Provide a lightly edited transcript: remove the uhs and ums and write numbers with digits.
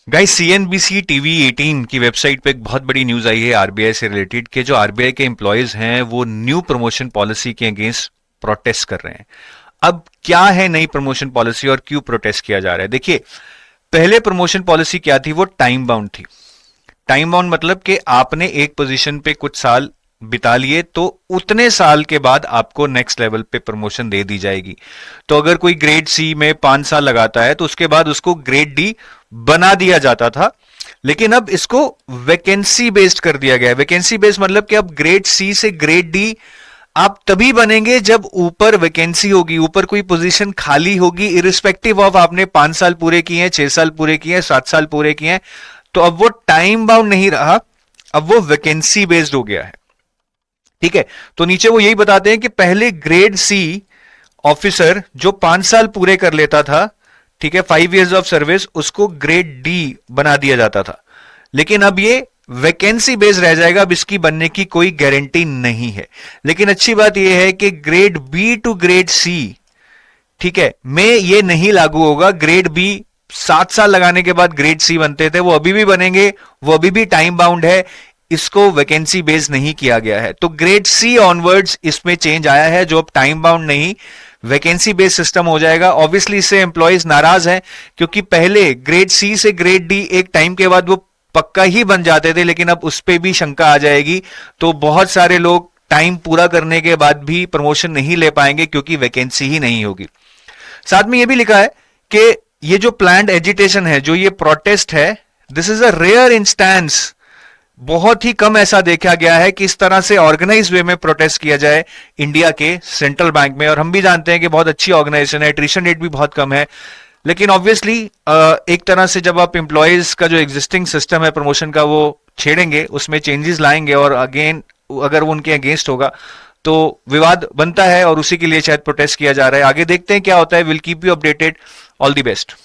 Guys, CNBC TV 18 की website पे एक बहुत बड़ी न्यूज आई है आरबीआई से रिलेटेड के जो आरबीआई के एम्प्लॉयज हैं वो न्यू प्रमोशन पॉलिसी के अगेंस्ट प्रोटेस्ट कर रहे हैं। अब क्या है नई प्रमोशन पॉलिसी और क्यों प्रोटेस्ट किया जा रहा है? देखिए, पहले प्रमोशन पॉलिसी क्या थी? वो टाइम बाउंड थी। टाइम बाउंड मतलब कि आपने एक पोजीशन पे कुछ साल बिता लिए तो उतने साल के बाद आपको नेक्स्ट लेवल पे प्रमोशन दे दी जाएगी। तो अगर कोई ग्रेड सी में 5 साल लगाता है तो उसके बाद उसको ग्रेड डी बना दिया जाता था। लेकिन अब इसको वैकेंसी बेस्ड कर दिया गया है। वैकेंसी बेस्ड मतलब कि अब ग्रेड सी से ग्रेड डी आप तभी बनेंगे जब ऊपर वैकेंसी होगी, ऊपर कोई पोजीशन खाली होगी, इरिस्पेक्टिव ऑफ आपने 5 साल पूरे किए हैं, 6 साल पूरे किए हैं, 7 साल पूरे किए हैं। तो अब वो टाइम बाउंड नहीं रहा, अब वो वैकेंसी बेस्ड हो गया है। ठीक है, तो नीचे वो यही बताते हैं कि पहले ग्रेड सी ऑफिसर जो 5 साल पूरे कर लेता था, ठीक है, 5 years ऑफ सर्विस, उसको ग्रेड डी बना दिया जाता था। लेकिन अब ये वैकेंसी बेस्ड रह जाएगा, अब इसकी बनने की कोई गारंटी नहीं है। लेकिन अच्छी बात यह है कि grade B to grade C, ठीक है, में ये नहीं लागू होगा। ग्रेड बी 7 साल लगाने के बाद ग्रेड सी बनते थे, वो अभी भी बनेंगे, वो अभी भी टाइम बाउंड है। इसको वैकेंसी बेस्ड नहीं किया गया है। तो ग्रेड सी ऑनवर्ड्स इसमें चेंज आया है, जो अब टाइम बाउंड नहीं वैकेंसी बेस्ड सिस्टम हो जाएगा। ऑब्वियसली इससे एम्प्लॉयज नाराज हैं, क्योंकि पहले ग्रेड सी से ग्रेड डी एक टाइम के बाद वो पक्का ही बन जाते थे, लेकिन अब उस पर भी शंका आ जाएगी। तो बहुत सारे लोग टाइम पूरा करने के बाद भी प्रमोशन नहीं ले पाएंगे क्योंकि वैकेंसी ही नहीं होगी। साथ में यह भी लिखा है कि ये जो प्लान्ड एजिटेशन है, जो ये प्रोटेस्ट है, this is a rare instance. बहुत ही कम ऐसा देखा गया है कि इस तरह से ऑर्गेनाइज वे में प्रोटेस्ट किया जाए इंडिया के सेंट्रल बैंक में। और हम भी जानते हैं कि बहुत अच्छी ऑर्गेनाइजेशन है, एट्रिशन रेट भी बहुत कम है। लेकिन ऑब्वियसली एक तरह से जब आप एम्प्लॉयज का जो एग्जिस्टिंग सिस्टम है प्रमोशन का वो छेड़ेंगे, उसमें चेंजेस लाएंगे और अगेन अगर वो उनके अगेंस्ट होगा तो विवाद बनता है, और उसी के लिए शायद प्रोटेस्ट किया जा रहा है। आगे देखते हैं क्या होता है। Will keep you updated. All the best.